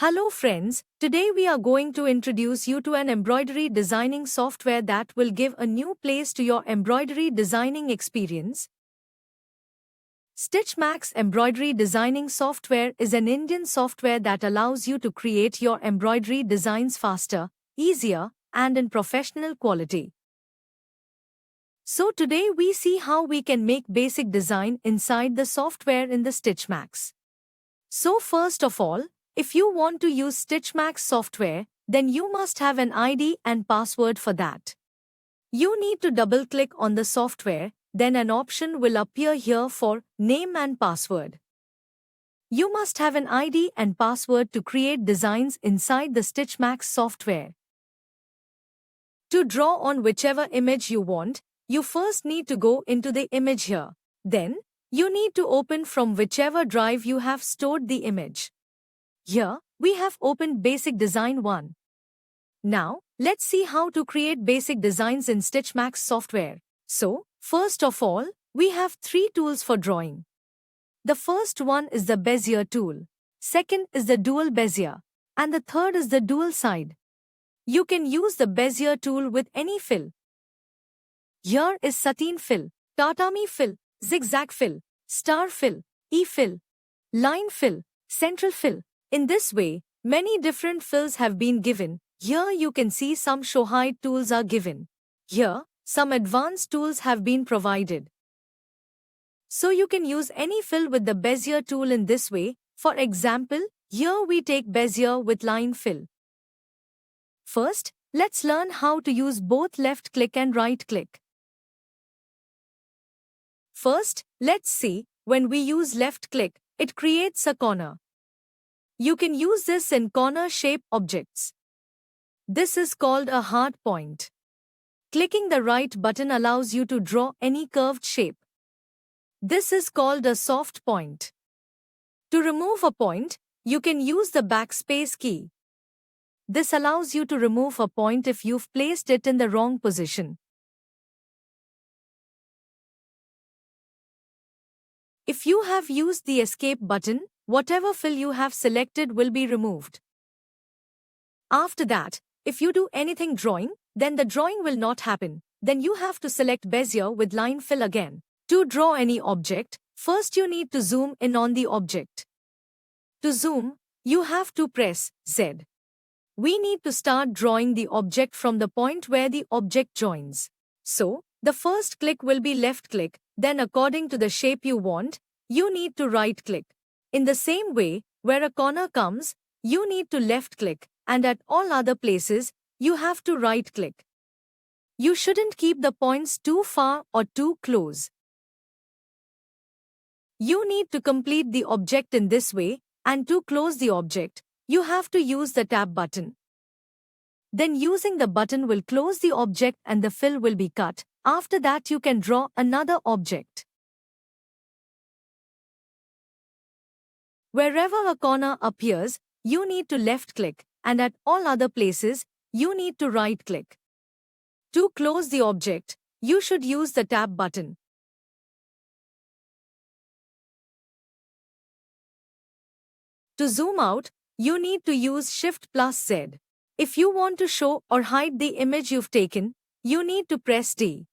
Hello friends, today we are going to introduce you to an embroidery designing software that will give a new place to your embroidery designing experience. StitchMax Embroidery Designing Software is an Indian software that allows you to create your embroidery designs faster, easier, and in professional quality. So today we see how we can make basic design inside the software in the StitchMax. So first of all, if you want to use StitchMax software, then you must have an ID and password for that. You need to double-click on the software, then an option will appear here for name and password. You must have an ID and password to create designs inside the StitchMax software. To draw on whichever image you want, you first need to go into the image here. Then, you need to open from whichever drive you have stored the image. Here, we have opened Basic Design 1. Now, let's see how to create basic designs in StitchMax software. So, first of all, we have three tools for drawing. The first one is the Bezier tool. Second is the Dual Bezier. And the third is the Dual Side. You can use the Bezier tool with any fill. Here is sateen fill, tatami fill, zigzag fill, star fill, E-fill, line fill, central fill. In this way, many different fills have been given. Here you can see some show-hide tools are given. Here, some advanced tools have been provided. So you can use any fill with the Bezier tool in this way. For example, here we take Bezier with line fill. First, let's learn how to use both left click and right click. First, let's see, when we use left click, it creates a corner. You can use this in corner shape objects. This is called a hard point. Clicking the right button allows you to draw any curved shape. This is called a soft point. To remove a point, you can use the backspace key. This allows you to remove a point if you've placed it in the wrong position. If you have used the escape button, whatever fill you have selected will be removed. After that, if you do anything drawing, then the drawing will not happen. Then you have to select Bezier with line fill again. To draw any object, first you need to zoom in on the object. To zoom, you have to press Z. We need to start drawing the object from the point where the object joins. So, the first click will be left click, then according to the shape you want, you need to right click. In the same way, where a corner comes, you need to left click, and at all other places, you have to right click. You shouldn't keep the points too far or too close. You need to complete the object in this way, and to close the object, you have to use the tab button. Then using the button will close the object and the fill will be cut. After that you can draw another object. Wherever a corner appears, you need to left click, and at all other places, you need to right click. To close the object, you should use the tab button. To zoom out, you need to use Shift+Z. If you want to show or hide the image you've taken, you need to press D.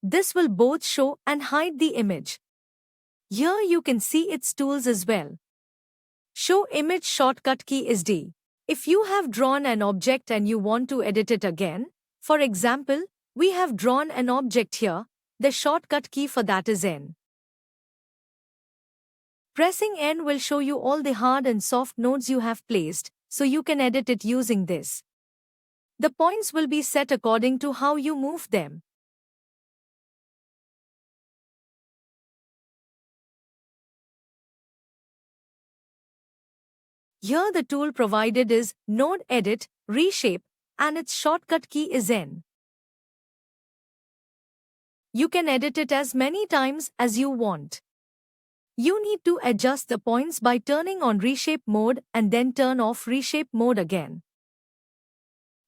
This will both show and hide the image. Here you can see its tools as well. Show image shortcut key is D. If you have drawn an object and you want to edit it again, for example, we have drawn an object here, the shortcut key for that is N. Pressing N will show you all the hard and soft nodes you have placed, so you can edit it using this. The points will be set according to how you move them. Here the tool provided is Node Edit, Reshape, and its shortcut key is N. You can edit it as many times as you want. You need to adjust the points by turning on Reshape mode and then turn off Reshape mode again.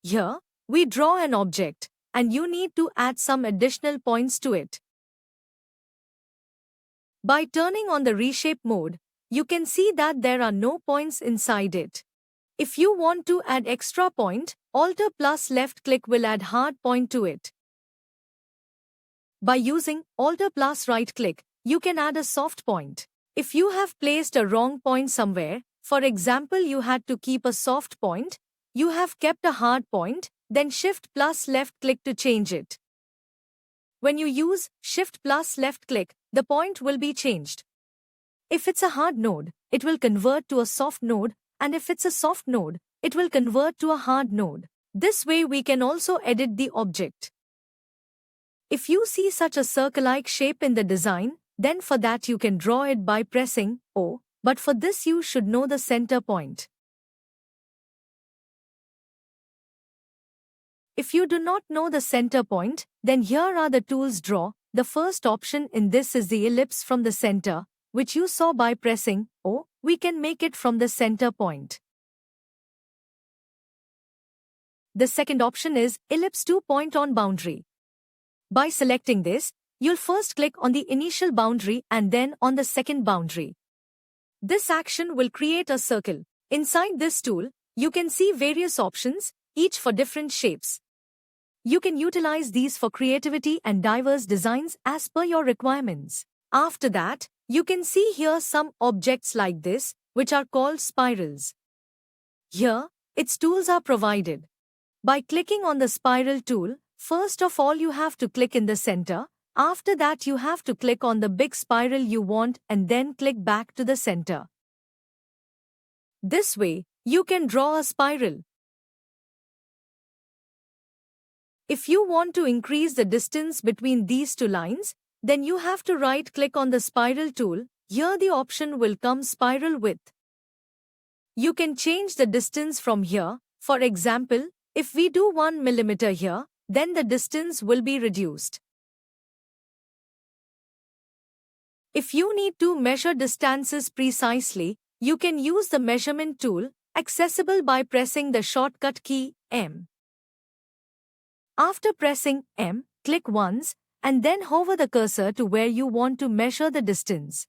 Here, we draw an object, and you need to add some additional points to it. By turning on the Reshape mode, you can see that there are no points inside it. If you want to add extra point, Alt plus left click will add hard point to it. By using Alt plus right click, you can add a soft point. If you have placed a wrong point somewhere, for example you had to keep a soft point, you have kept a hard point, then Shift plus left click to change it. When you use Shift plus left click, the point will be changed. If it's a hard node, it will convert to a soft node, and if it's a soft node, it will convert to a hard node. This way we can also edit the object. If you see such a circle-like shape in the design, then for that you can draw it by pressing O, but for this you should know the center point. If you do not know the center point, then here are the tools draw. The first option in this is the ellipse from the center, which you saw by pressing O. We can make it from the center point. The second option is ellipse to point on boundary. By selecting this, you'll first click on the initial boundary and then on the second boundary. This action will create a circle. Inside this tool, you can see various options, each for different shapes. You can utilize these for creativity and diverse designs as per your requirements. After that, you can see here some objects like this, which are called spirals. Here, its tools are provided. By clicking on the spiral tool, first of all you have to click in the center. After that you have to click on the big spiral you want and then click back to the center. This way, you can draw a spiral. If you want to increase the distance between these two lines, then you have to right-click on the spiral tool. Here the option will come spiral width. You can change the distance from here. For example, if we do 1 mm here, then the distance will be reduced. If you need to measure distances precisely, you can use the measurement tool, accessible by pressing the shortcut key M. After pressing M, click once, and then hover the cursor to where you want to measure the distance.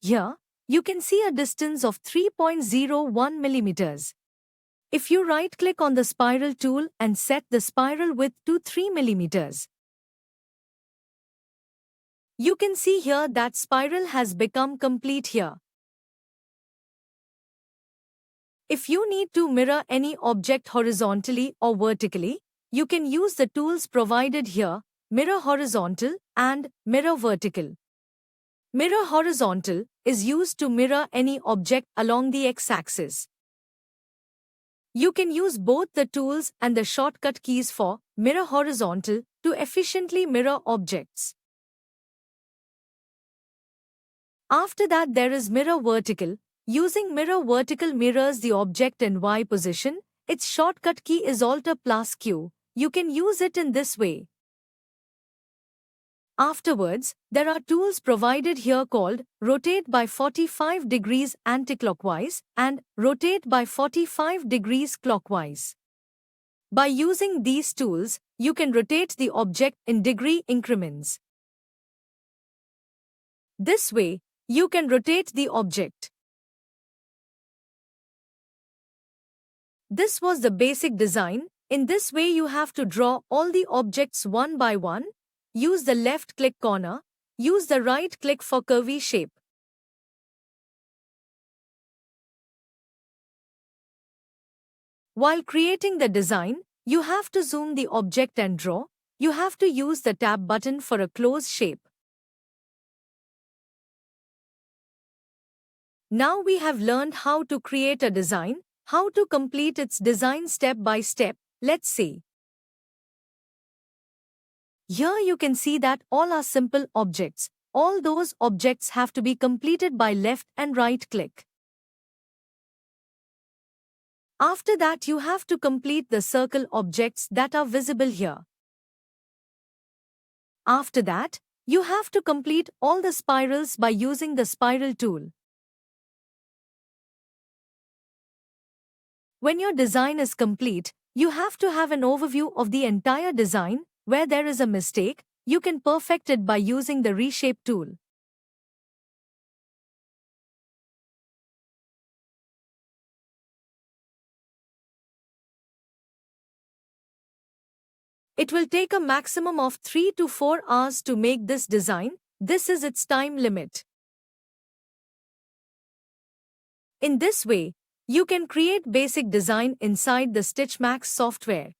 Here, you can see a distance of 3.01 millimeters. If you right-click on the spiral tool and set the spiral width to 3 millimeters, you can see here that spiral has become complete here. If you need to mirror any object horizontally or vertically, you can use the tools provided here, Mirror Horizontal and Mirror Vertical. Mirror Horizontal is used to mirror any object along the x-axis. You can use both the tools and the shortcut keys for Mirror Horizontal to efficiently mirror objects. After that there is Mirror Vertical. Using Mirror Vertical mirrors the object in Y position. Its shortcut key is Alt plus Q. You can use it in this way. Afterwards, there are tools provided here called Rotate by 45 degrees anticlockwise and Rotate by 45 degrees clockwise. By using these tools, you can rotate the object in degree increments. This way, you can rotate the object. This was the basic design. In this way you have to draw all the objects one by one. Use the left click corner. Use the right click for curvy shape. While creating the design, you have to zoom the object and draw. You have to use the tab button for a close shape. Now we have learned how to create a design, how to complete its design step by step. Let's see. Here you can see that all are simple objects. All those objects have to be completed by left and right click. After that you have to complete the circle objects that are visible here. After that, you have to complete all the spirals by using the spiral tool. When your design is complete, you have to have an overview of the entire design. Where there is a mistake, you can perfect it by using the reshape tool. It will take a maximum of 3 to 4 hours to make this design. This is its time limit. In this way, you can create basic design inside the Stitch Max software.